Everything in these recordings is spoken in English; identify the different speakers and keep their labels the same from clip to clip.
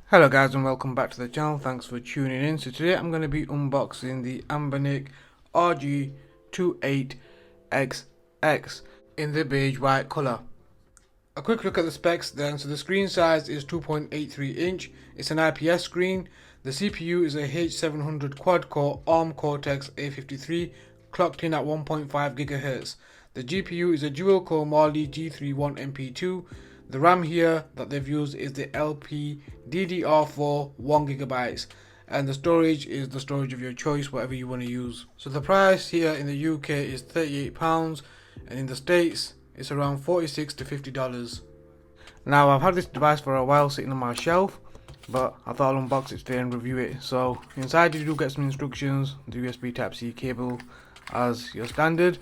Speaker 1: Hello guys and welcome back to the channel. Thanks for tuning in. So today I'm going to be unboxing the Anbernic RG28XX in the beige white colour. A quick look at the specs then. So the screen size is 2.83 inch. It's an IPS screen. The CPU is a H700 quad core ARM Cortex A53 clocked in at 1.5 GHz. The GPU is a dual core Mali G31 MP2. The RAM here that they've used is the LPDDR4 1GB, and the storage is the storage of your choice, whatever you want to use. So the price here in the UK is £38, and in the States it's around $46 to $50. Now I've had this device for a while sitting on my shelf, but I thought I'll unbox it today and review it. So inside you do get some instructions, the USB Type-C cable as your standard.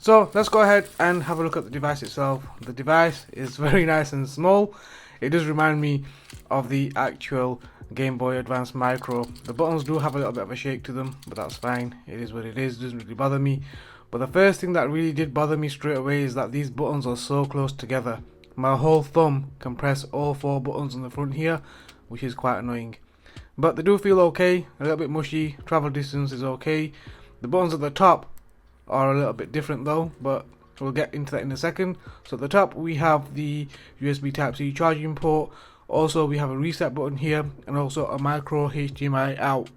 Speaker 1: So let's go ahead and have a look at the device itself. The device is very nice and small. It does remind me of the actual Game Boy Advance Micro. The buttons do have a little bit of a shake to them, but that's fine. It is what it is. It doesn't really bother me. But the first thing that really did bother me straight away is that these buttons are so close together. My whole thumb can press all four buttons on the front here, which is quite annoying. But they do feel okay, a little bit mushy. Travel distance is okay. The buttons at the top are a little bit different though, but we'll get into that in a second. So at the top we have the USB Type-C charging port. Also we have a reset button here, and also a micro HDMI out,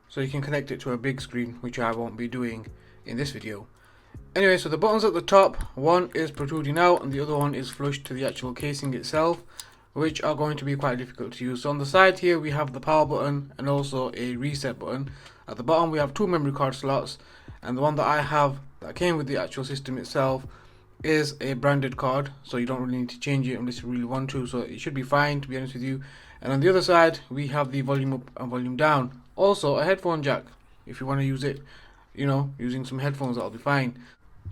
Speaker 1: so you can connect it to a big screen, which I won't be doing in this video. Anyway, so the buttons at the top, one is protruding out and the other one is flush to the actual casing itself, which are going to be quite difficult to use. So on the side here we have the power button and also a reset button. At the bottom we have two memory card slots, and the one that I have that came with the actual system itself is a branded card, so you don't really need to change it unless you really want to, so it should be fine, to be honest with you. And on the other side we have the volume up and volume down, also a headphone jack if you want to use it, using some headphones, that'll be fine.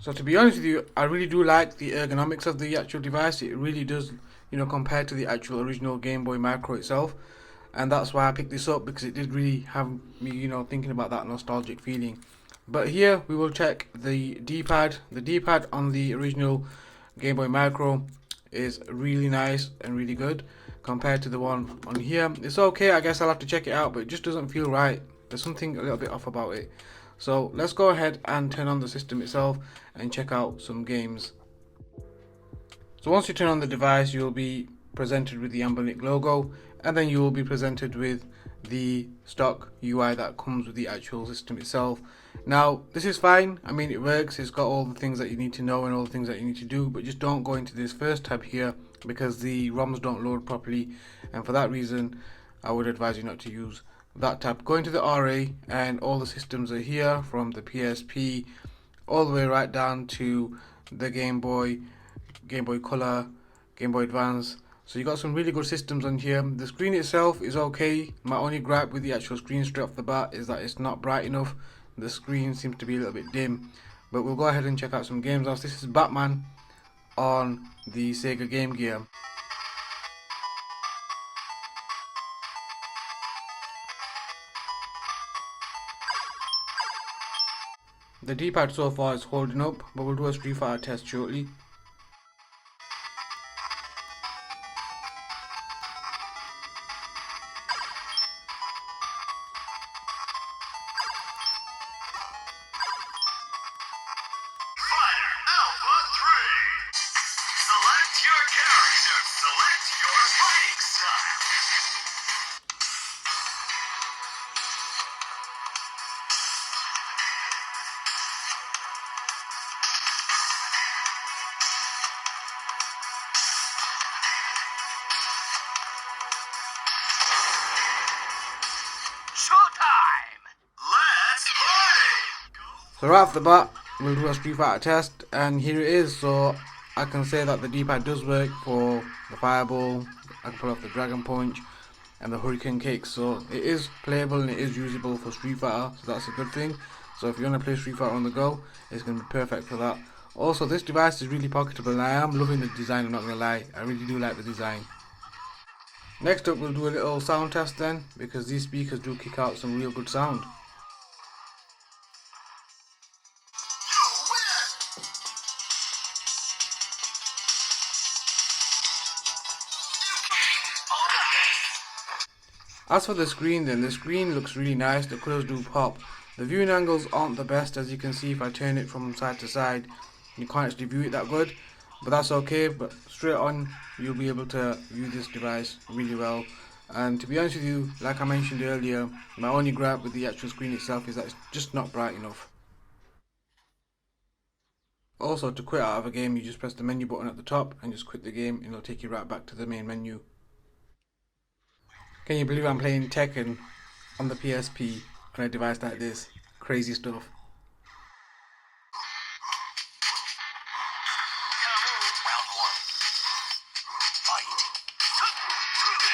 Speaker 1: So to be honest with you, I really do like the ergonomics of the actual device. It really does, compared to the actual original Game Boy Micro itself, and that's why I picked this up, because it did really have me, thinking about that nostalgic feeling. But here we will check the D-pad. The D-pad on the original Game Boy Micro is really nice and really good compared to the one on here. It's okay, I guess I'll have to check it out, but it just doesn't feel right. There's something a little bit off about it. So let's go ahead and turn on the system itself and check out some games. So once you turn on the device, you'll be presented with the Anbernic logo, and then you will be presented with the stock UI that comes with the actual system itself. Now this is fine, I mean it works, it's got all the things that you need to know and all the things that you need to do, but just don't go into this first tab here because the ROMs don't load properly, and for that reason I would advise you not to use that tab. Go into the RA and all the systems are here, from the PSP all the way right down to the Game Boy, Game Boy Color, Game Boy Advance. So you got some really good systems on here. The screen itself is okay. My only gripe with the actual screen straight off the bat is that it's not bright enough. The screen seems to be a little bit dim. But we'll go ahead and check out some games. Now this is Batman on the Sega Game Gear. The D-pad so far is holding up, but we'll do a Street Fighter test shortly.
Speaker 2: Select your character. Select your fighting style. Showtime! Let's play!
Speaker 1: So right off the bat, we'll do a Street Fighter test, and here it is. So I can say that the D-pad does work for the Fireball. I can pull off the Dragon Punch and the Hurricane Kick, so it is playable and it is usable for Street Fighter, so that's a good thing. So if you're going to play Street Fighter on the go, it's going to be perfect for that. Also, this device is really pocketable, and I am loving the design, I'm not going to lie. I really do like the design. Next up, we'll do a little sound test then, because these speakers do kick out some real good sound. As for the screen then, the screen looks really nice, the colours do pop. The viewing angles aren't the best, as you can see if I turn it from side to side. You can't actually view it that good, but that's okay, but straight on you'll be able to view this device really well. And to be honest with you, like I mentioned earlier, my only gripe with the actual screen itself is that it's just not bright enough. Also, to quit out of a game, you just press the menu button at the top and just quit the game and it'll take you right back to the main menu. Can you believe I'm playing Tekken on the PSP on a device like this? Crazy stuff.
Speaker 2: Round one. Fight. Round two.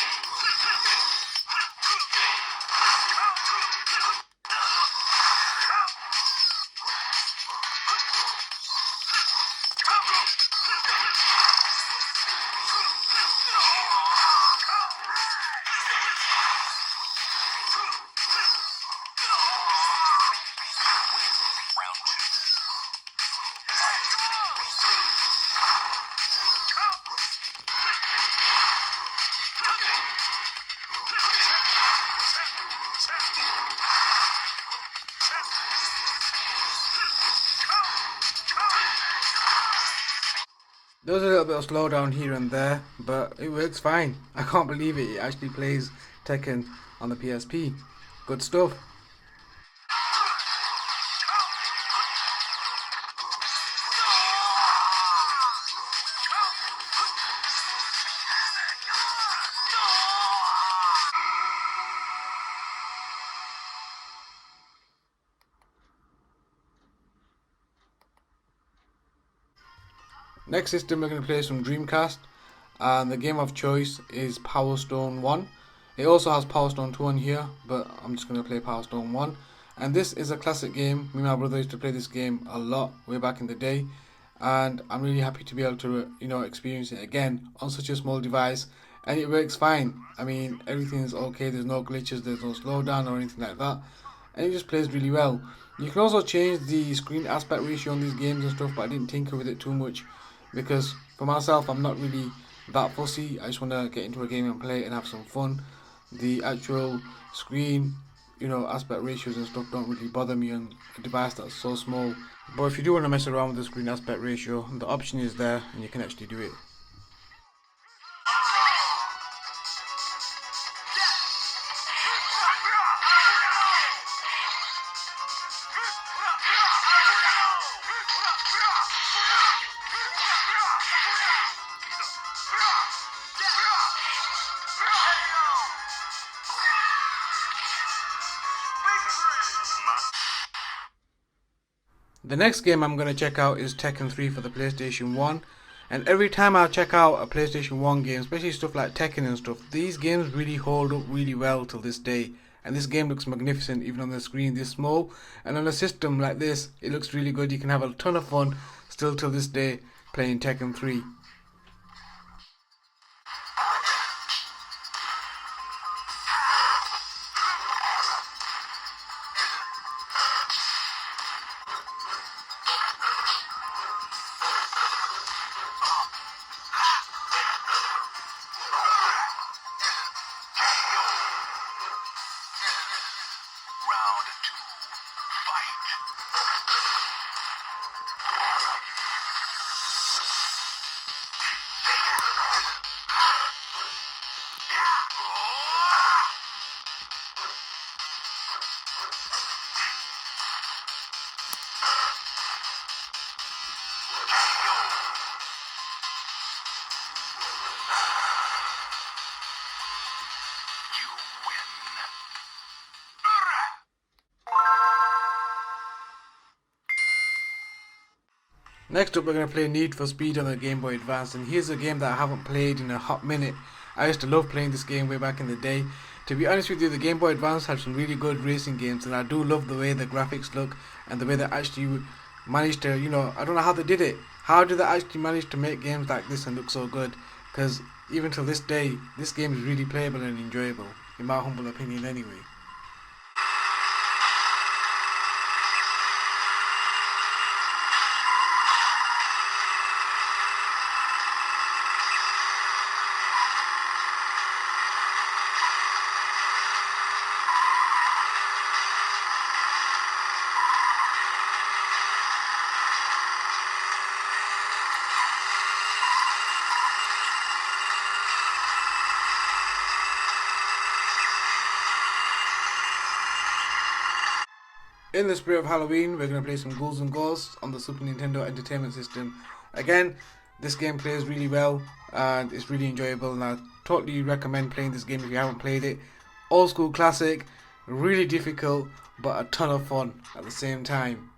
Speaker 1: There was a little bit of slowdown here and there, but it works fine. I can't believe it actually plays Tekken on the PSP. Good stuff. Next system we're going to play some Dreamcast, and the game of choice is Power Stone 1. It also has Power Stone 2 on here, but I'm just going to play Power Stone 1. And this is a classic game. Me and my brother used to play this game a lot way back in the day, and I'm really happy to be able to experience it again on such a small device, and it works fine. I mean, everything is okay, there's no glitches, there's no slowdown or anything like that, and it just plays really well. You can also change the screen aspect ratio on these games and stuff, but I didn't tinker with it too much because for myself I'm not really that fussy. I just want to get into a game and play it and have some fun. The actual screen aspect ratios and stuff don't really bother me on a device that's so small. But if you do want to mess around with the screen aspect ratio, the option is there and you can actually do it. The next game I'm going to check out is Tekken 3 for the PlayStation 1. And every time I check out a PlayStation 1 game, especially stuff like Tekken and stuff, these games really hold up really well till this day. And this game looks magnificent even on the screen this small. And on a system like this, it looks really good. You can have a ton of fun still till this day playing Tekken 3.
Speaker 2: Round two. Fight. You win.
Speaker 1: Next up we're going to play Need for Speed on the Game Boy Advance, and here's a game that I haven't played in a hot minute. I used to love playing this game way back in the day. To be honest with you, the Game Boy Advance had some really good racing games, and I do love the way the graphics look and the way they actually managed to, I don't know how they did it. How did they actually manage to make games like this and look so good? Because even till this day, this game is really playable and enjoyable, in my humble opinion anyway. in the spirit of Halloween, we're going to play some Ghouls and Ghosts on the Super Nintendo Entertainment System. Again, this game plays really well and it's really enjoyable, and I totally recommend playing this game if you haven't played it. Old school classic, really difficult but a ton of fun at the same time.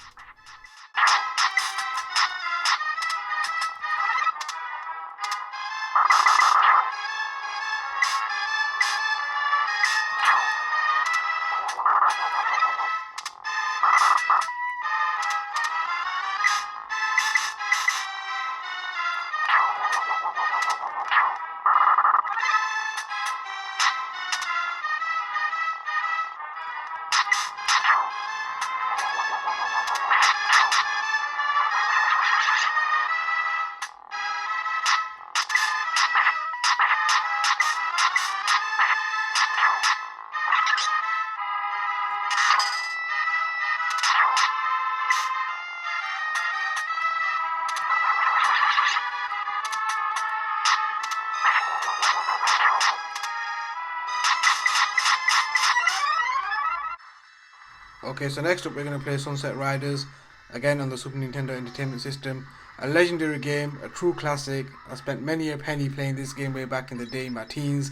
Speaker 1: Okay, so next up we're going to play Sunset Riders, again on the Super Nintendo Entertainment System. A legendary game, a true classic. I spent many a penny playing this game way back in the day in my teens,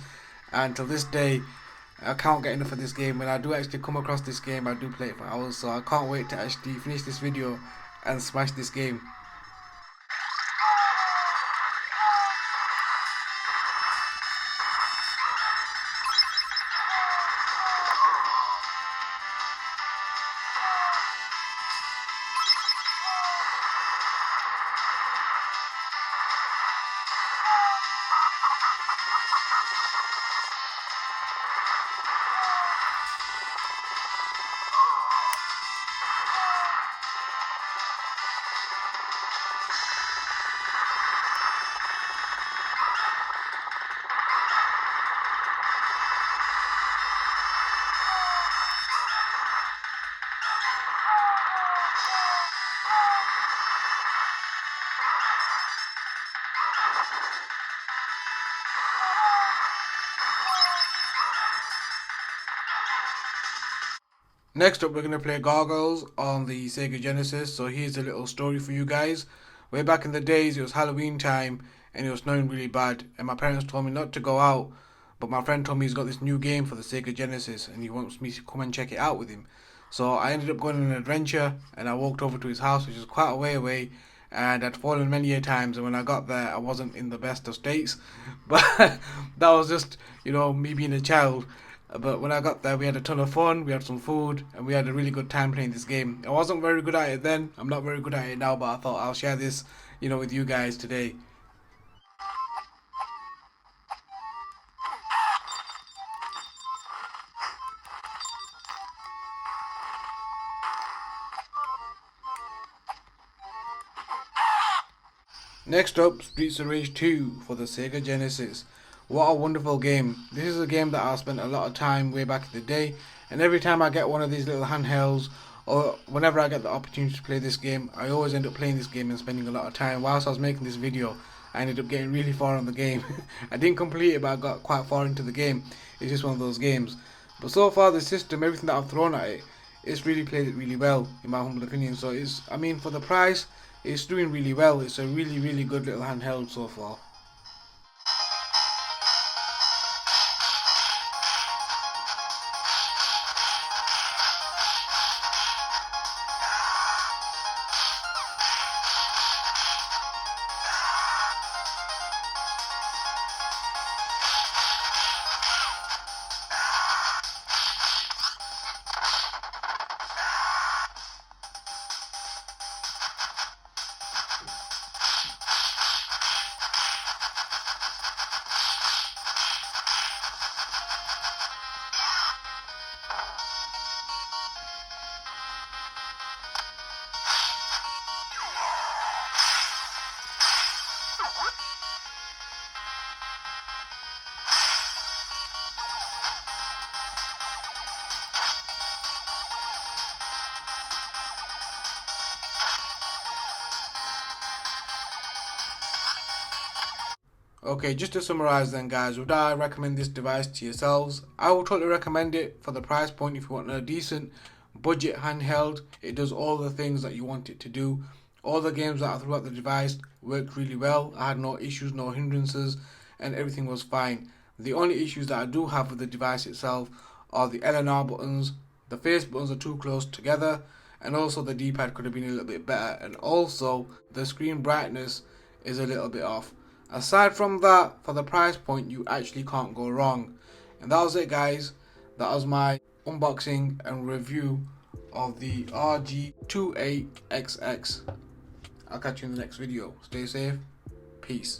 Speaker 1: and till this day I can't get enough of this game. When I do actually come across this game, I do play it for hours, so I can't wait to actually finish this video and smash this game. Next up, we're going to play Gargoyles on the Sega Genesis. So here's a little story for you guys. Way back in the days, it was Halloween time and it was snowing really bad, and my parents told me not to go out, but my friend told me he's got this new game for the Sega Genesis and he wants me to come and check it out with him. So I ended up going on an adventure and I walked over to his house, which is quite a way away, and I'd fallen many a times, and when I got there I wasn't in the best of states, but that was just, me being a child. But when I got there, we had a ton of fun, we had some food, and we had a really good time playing this game. I wasn't very good at it then, I'm not very good at it now, but I thought I'll share this, with you guys today. Next up, Streets of Rage 2 for the Sega Genesis. What a wonderful game. This is a game that I spent a lot of time way back in the day, and every time I get one of these little handhelds, or whenever I get the opportunity to play this game, I always end up playing this game and spending a lot of time. Whilst I was making this video, I ended up getting really far on the game. I didn't complete it, but I got quite far into the game. It's just one of those games. But so far the system, everything that I've thrown at it, it's really played it really well, in my humble opinion. So for the price, it's doing really well. It's a really, really good little handheld so far. Okay, just to summarize then guys, would I recommend this device to yourselves? I would totally recommend it for the price point if you want a decent budget handheld. It does all the things that you want it to do. All the games that I threw at the device worked really well. I had no issues, no hindrances, and everything was fine. The only issues that I do have with the device itself are the L and R buttons. The face buttons are too close together, and also the D-pad could have been a little bit better, and also the screen brightness is a little bit off. Aside from that, for the price point, you actually can't go wrong. And that was it, guys. That was my unboxing and review of the RG28XX. I'll catch you in the next video. Stay safe. Peace.